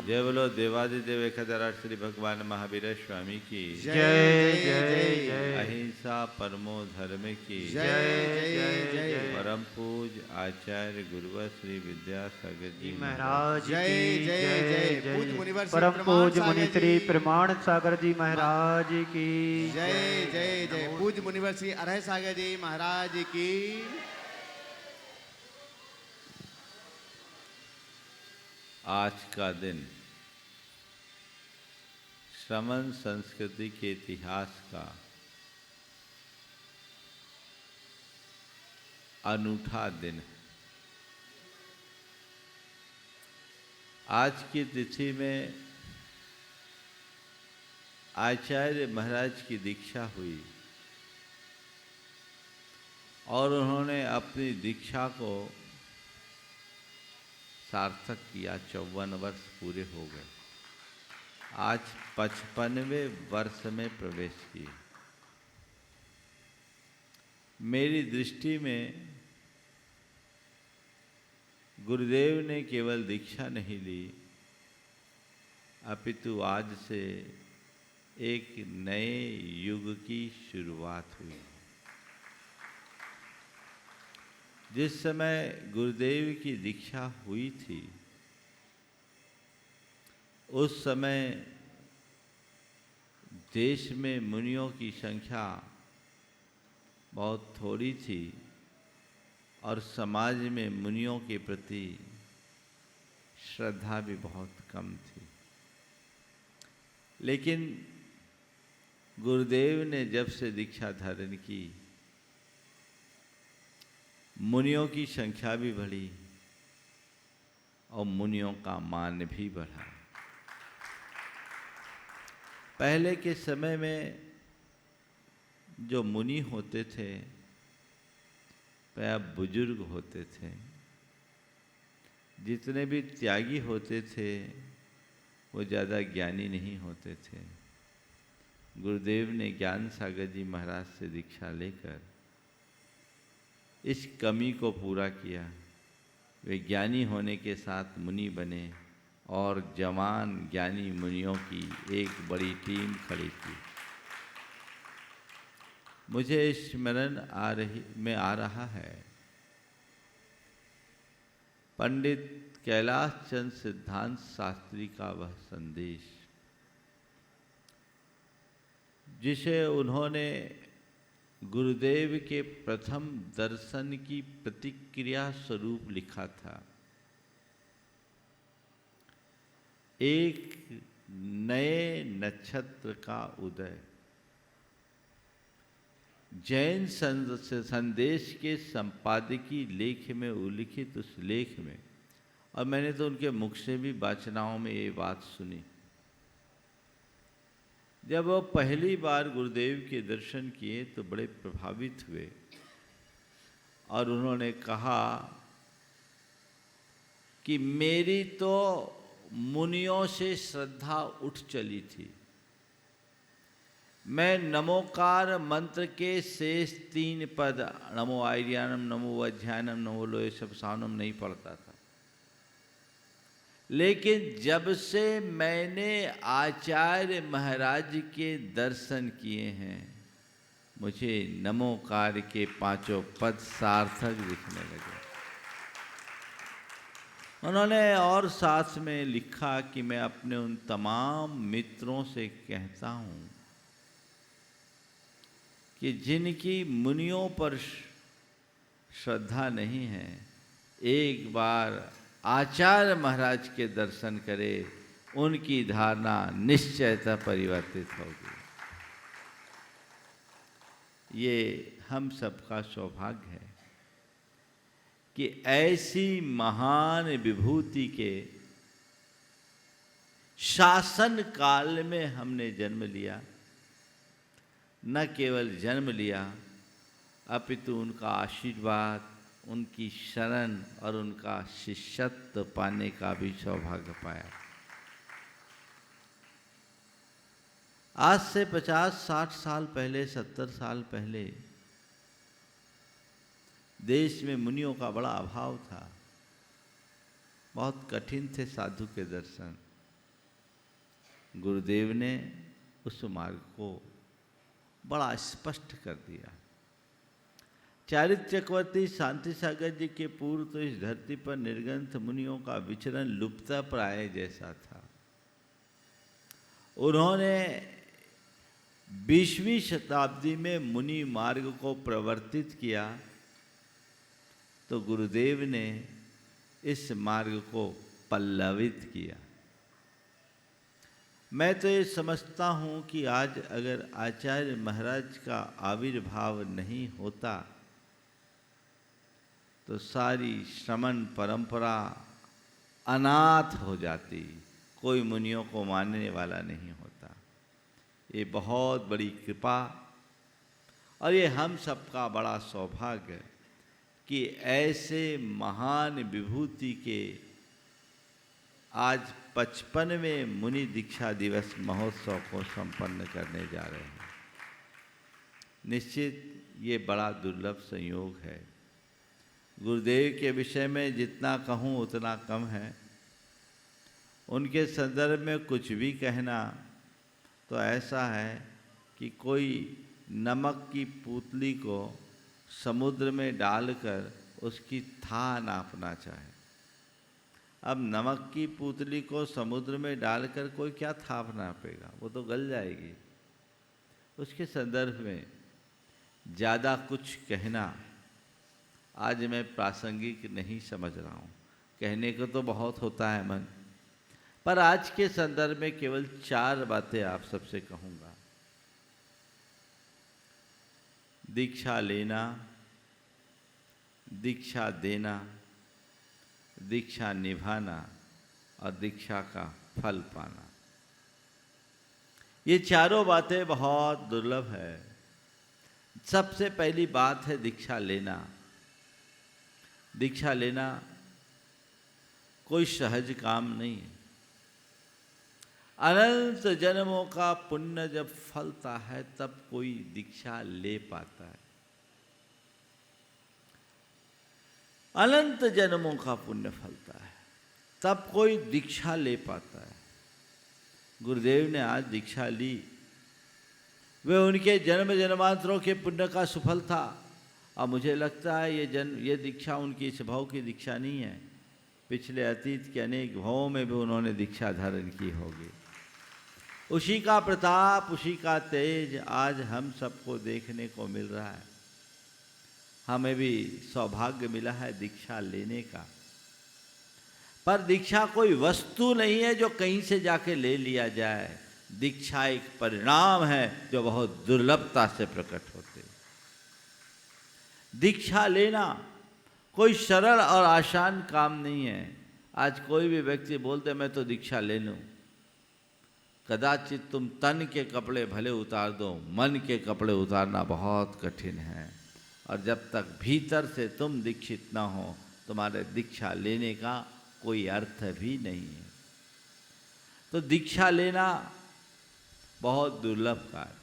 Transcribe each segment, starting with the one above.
जय बोलो देवादिदेव एकधरा श्री भगवान महावीर स्वामी की जय जय जय अहिंसा परमो धर्म की जय जय जय परम पूज आचार्य गुरुवर श्री विद्यासागर जी महाराज जय की जय जय पूज मुनिवर श्री परम प्रमाण पूज मुनि सागर श्री जी। प्रमाण सागर जी महाराज की जय जय जय पूज मुनिवर श्री अरह सागर जी महाराज की। आज का दिन श्रमण संस्कृति के इतिहास का अनूठा दिन है। आज की तिथि में आचार्य महाराज की दीक्षा हुई और उन्होंने अपनी दीक्षा को सार्थक किया। 54 वर्ष पूरे हो गए। आज 55वें वर्ष में प्रवेश किए। मेरी दृष्टि में गुरुदेव ने केवल दीक्षा नहीं ली, अपितु आज से एक नए युग की शुरुआत हुई। जिस समय गुरुदेव की दीक्षा हुई थी उस समय देश में मुनियों की संख्या बहुत थोड़ी थी और समाज में मुनियों के प्रति श्रद्धा भी बहुत कम थी। लेकिन गुरुदेव ने जब से दीक्षा धारण की मुनियों की संख्या भी बढ़ी और मुनियों का मान भी बढ़ा। पहले के समय में जो मुनि होते थे वह बुजुर्ग होते थे। जितने भी त्यागी होते थे वो ज़्यादा ज्ञानी नहीं होते थे। गुरुदेव ने ज्ञान सागर जी महाराज से दीक्षा लेकर इस कमी को पूरा किया। वे ज्ञानी होने के साथ मुनि बने और जवान ज्ञानी मुनियों की एक बड़ी टीम खड़ी की। मुझे स्मरण आ रहा है पंडित कैलाश चंद्र सिद्धांत शास्त्री का वह संदेश जिसे उन्होंने गुरुदेव के प्रथम दर्शन की प्रतिक्रिया स्वरूप लिखा था। एक नए नक्षत्र का उदय। जैन संदेश के संपादकीय लेख में उल्लिखित उस लेख में, और मैंने तो उनके मुख से भी वाचनाओं में ये बात सुनी। जब वो पहली बार गुरुदेव के दर्शन किए तो बड़े प्रभावित हुए और उन्होंने कहा कि मेरी तो मुनियों से श्रद्धा उठ चली थी। मैं नमोकार मंत्र के शेष 3 पद नमो आर्यानम नमो वज्ञानम नमो लोय सब सानम नहीं पढ़ता था। लेकिन जब से मैंने आचार्य महाराज के दर्शन किए हैं मुझे नमोकार के 5 पद सार्थक दिखने लगे। उन्होंने और साथ में लिखा कि मैं अपने उन तमाम मित्रों से कहता हूँ कि जिनकी मुनियों पर श्रद्धा नहीं है एक बार आचार्य महाराज के दर्शन करे, उनकी धारणा निश्चयतः परिवर्तित होगी। ये हम सबका सौभाग्य है कि ऐसी महान विभूति के शासन काल में हमने जन्म लिया। न केवल जन्म लिया अपितु उनका आशीर्वाद, उनकी शरण और उनका शिष्यत्व पाने का भी सौभाग्य पाया। आज से 50-60 साल पहले, 70 साल पहले देश में मुनियों का बड़ा अभाव था। बहुत कठिन थे साधु के दर्शन। गुरुदेव ने उस मार्ग को बड़ा स्पष्ट कर दिया। चारित्र चक्रवर्ती शांति सागर जी के पूर्व तो इस धरती पर निर्ग्रंथ मुनियों का विचरण लुप्तप्राय जैसा था। उन्होंने 20वीं शताब्दी में मुनि मार्ग को प्रवर्तित किया, तो गुरुदेव ने इस मार्ग को पल्लवित किया। मैं तो ये समझता हूँ कि आज अगर आचार्य महाराज का आविर्भाव नहीं होता तो सारी श्रमण परंपरा अनाथ हो जाती, कोई मुनियों को मानने वाला नहीं होता। ये बहुत बड़ी कृपा और ये हम सबका बड़ा सौभाग्य कि ऐसे महान विभूति के आज 55वें मुनि दीक्षा दिवस महोत्सव को संपन्न करने जा रहे हैं। निश्चित ये बड़ा दुर्लभ संयोग है। गुरुदेव के विषय में जितना कहूँ उतना कम है। उनके संदर्भ में कुछ भी कहना तो ऐसा है कि कोई नमक की पुतली को समुद्र में डालकर उसकी था नापना चाहे। अब नमक की पुतली को समुद्र में डालकर कोई क्या था नापेगा, वो तो गल जाएगी। उसके संदर्भ में ज़्यादा कुछ कहना आज मैं प्रासंगिक नहीं समझ रहा हूँ। कहने को तो बहुत होता है मन, पर आज के संदर्भ में केवल 4 बातें आप सबसे कहूँगा। दीक्षा लेना, दीक्षा देना, दीक्षा निभाना और दीक्षा का फल पाना। ये चारों बातें बहुत दुर्लभ है। सबसे पहली बात है दीक्षा लेना। दीक्षा लेना कोई सहज काम नहीं है। अनंत जन्मों का पुण्य जब फलता है तब कोई दीक्षा ले पाता है। अनंत जन्मों का पुण्य फलता है तब कोई दीक्षा ले पाता है। गुरुदेव ने आज दीक्षा ली, वे उनके जन्म जन्मांतरों के पुण्य का सुफल था। और मुझे लगता है ये दीक्षा उनकी इस भाव की दीक्षा नहीं है, पिछले अतीत के अनेक भावों में भी उन्होंने दीक्षा धारण की होगी। उसी का प्रताप, उसी का तेज आज हम सबको देखने को मिल रहा है। हमें भी सौभाग्य मिला है दीक्षा लेने का। पर दीक्षा कोई वस्तु नहीं है जो कहीं से जाके ले लिया जाए। दीक्षा एक परिणाम है जो बहुत दुर्लभता से प्रकट होते। दीक्षा लेना कोई सरल और आसान काम नहीं है। आज कोई भी व्यक्ति बोलते मैं तो दीक्षा ले लूँ, कदाचित तुम तन के कपड़े भले उतार दो, मन के कपड़े उतारना बहुत कठिन है। और जब तक भीतर से तुम दीक्षित ना हो, तुम्हारे दीक्षा लेने का कोई अर्थ भी नहीं है। तो दीक्षा लेना बहुत दुर्लभ कार्य।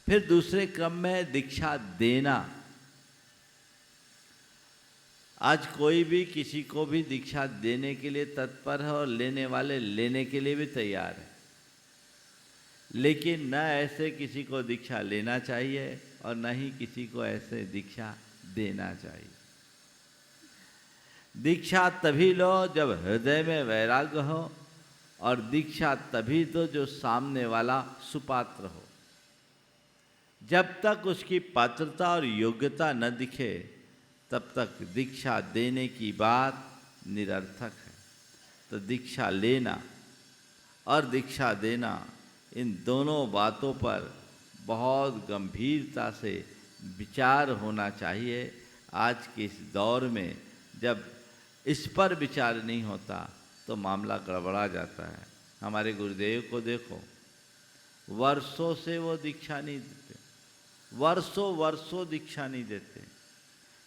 फिर दूसरे क्रम में दीक्षा देना। आज कोई भी किसी को भी दीक्षा देने के लिए तत्पर है और लेने वाले लेने के लिए भी तैयार है, लेकिन न ऐसे किसी को दीक्षा लेना चाहिए और न ही किसी को ऐसे दीक्षा देना चाहिए। दीक्षा तभी लो जब हृदय में वैराग्य हो, और दीक्षा तभी तो जो सामने वाला सुपात्र हो। जब तक उसकी पात्रता और योग्यता न दिखे तब तक दीक्षा देने की बात निरर्थक है। तो दीक्षा लेना और दीक्षा देना, इन दोनों बातों पर बहुत गंभीरता से विचार होना चाहिए। आज के इस दौर में जब इस पर विचार नहीं होता तो मामला गड़बड़ा जाता है। हमारे गुरुदेव को देखो, वर्षों से वो दीक्षा नहीं देते, वर्षों दीक्षा नहीं देते,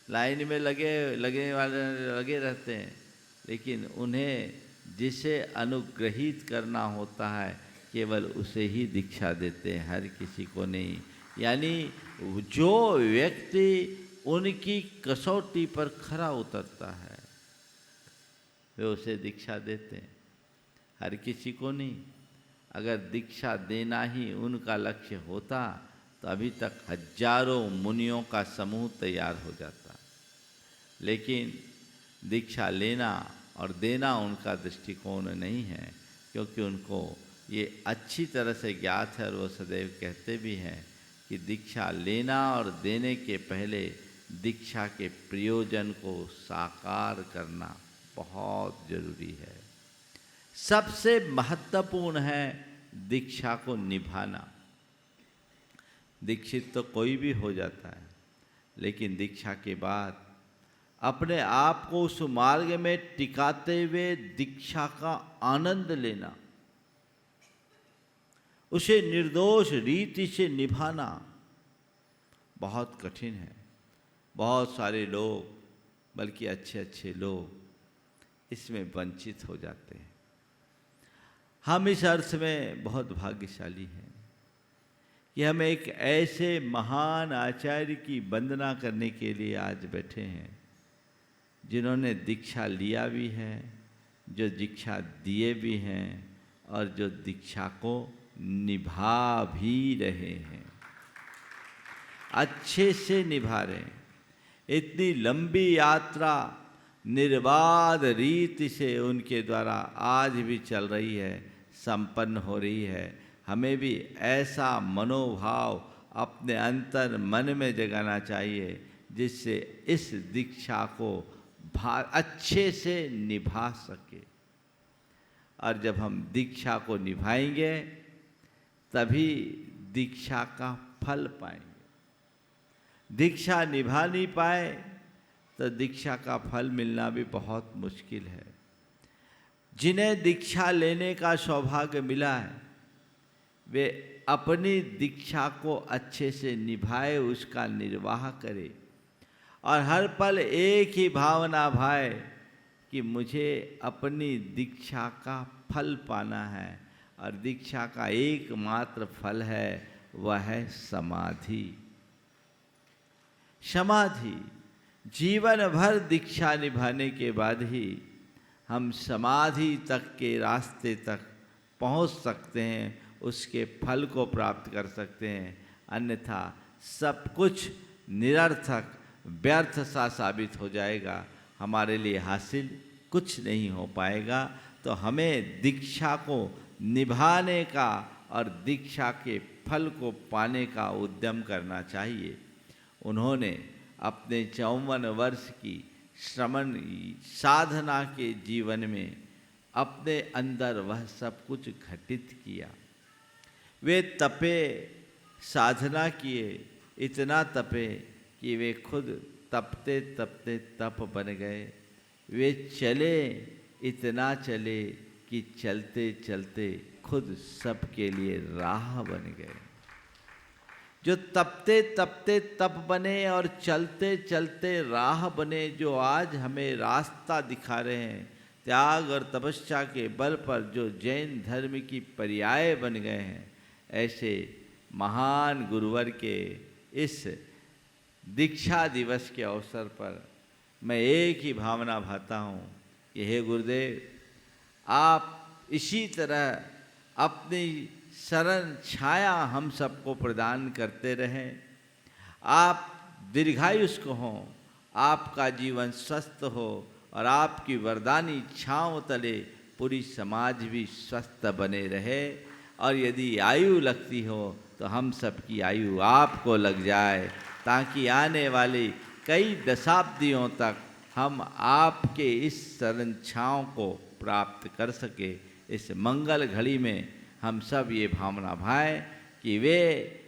लाइन में लगे रहते हैं, लेकिन उन्हें जिसे अनुग्रहित करना होता है केवल उसे ही दीक्षा देते हैं, हर किसी को नहीं। यानी जो व्यक्ति उनकी कसौटी पर खरा उतरता है वे उसे दीक्षा देते हैं, हर किसी को नहीं। अगर दीक्षा देना ही उनका लक्ष्य होता तो अभी तक हजारों मुनियों का समूह तैयार हो जाता। लेकिन दीक्षा लेना और देना उनका दृष्टिकोण नहीं है, क्योंकि उनको ये अच्छी तरह से ज्ञात है और वो सदैव कहते भी हैं कि दीक्षा लेना और देने के पहले दीक्षा के प्रयोजन को साकार करना बहुत जरूरी है। सबसे महत्वपूर्ण है दीक्षा को निभाना। दीक्षित तो कोई भी हो जाता है, लेकिन दीक्षा के बाद अपने आप को उस मार्ग में टिकाते हुए दीक्षा का आनंद लेना, उसे निर्दोष रीति से निभाना बहुत कठिन है। बहुत सारे लोग, बल्कि अच्छे अच्छे लोग इसमें वंचित हो जाते हैं। हम इस अर्थ में बहुत भाग्यशाली हैं कि हम एक ऐसे महान आचार्य की वंदना करने के लिए आज बैठे हैं, जिन्होंने दीक्षा लिया भी है, जो दीक्षा दिए भी हैं और जो दीक्षा को निभा भी रहे हैं, अच्छे से निभा रहे हैं। इतनी लंबी यात्रा निर्बाध रीति से उनके द्वारा आज भी चल रही है, संपन्न हो रही है। हमें भी ऐसा मनोभाव अपने अंतर मन में जगाना चाहिए, जिससे इस दीक्षा को अच्छे से निभा सके। और जब हम दीक्षा को निभाएंगे तभी दीक्षा का फल पाएंगे। दीक्षा निभा नहीं पाए तो दीक्षा का फल मिलना भी बहुत मुश्किल है। जिन्हें दीक्षा लेने का सौभाग्य मिला है, वे अपनी दीक्षा को अच्छे से निभाए, उसका निर्वाह करे और हर पल एक ही भावना भाए कि मुझे अपनी दीक्षा का फल पाना है। और दीक्षा का एकमात्र फल है, वह है समाधि। समाधि जीवन भर दीक्षा निभाने के बाद ही हम समाधि तक के रास्ते तक पहुंच सकते हैं, उसके फल को प्राप्त कर सकते हैं। अन्यथा सब कुछ निरर्थक व्यर्थ सा साबित हो जाएगा, हमारे लिए हासिल कुछ नहीं हो पाएगा। तो हमें दीक्षा को निभाने का और दीक्षा के फल को पाने का उद्यम करना चाहिए। उन्होंने अपने 54 वर्ष की श्रमण साधना के जीवन में अपने अंदर वह सब कुछ घटित किया। वे तपे, साधना किए, इतना तपे कि वे खुद तपते तपते तप बन गए। वे चले, इतना चले कि चलते चलते खुद सबके लिए राह बन गए। जो तपते तपते तप बने और चलते चलते राह बने, जो आज हमें रास्ता दिखा रहे हैं, त्याग और तपस्या के बल पर जो जैन धर्म की पर्याय बन गए हैं, ऐसे महान गुरुवर के इस दीक्षा दिवस के अवसर पर मैं एक ही भावना भाता हूँ कि हे गुरुदेव, आप इसी तरह अपनी शरण छाया हम सबको प्रदान करते रहें। आप दीर्घायुष्क हों, आपका जीवन स्वस्थ हो और आपकी वरदानी छाँव तले पूरी समाज भी स्वस्थ बने रहे। और यदि आयु लगती हो तो हम सबकी आयु आपको लग जाए, ताकि आने वाली कई दशाब्दियों तक हम आपके इस शरण छाँव को प्राप्त कर सके। इस मंगल घड़ी में हम सब ये भावना भाएं कि वे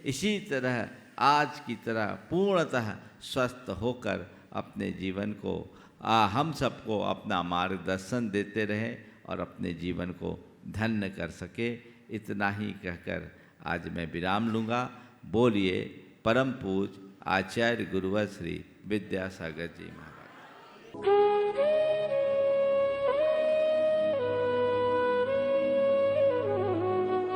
इसी तरह आज की तरह पूर्णतः स्वस्थ होकर अपने जीवन को हम सबको अपना मार्गदर्शन देते रहें और अपने जीवन को धन्य कर सके। इतना ही कहकर आज मैं विराम लूँगा। बोलिए परम पूज्य आचार्य गुरुवर श्री विद्यासागर जी महाराज।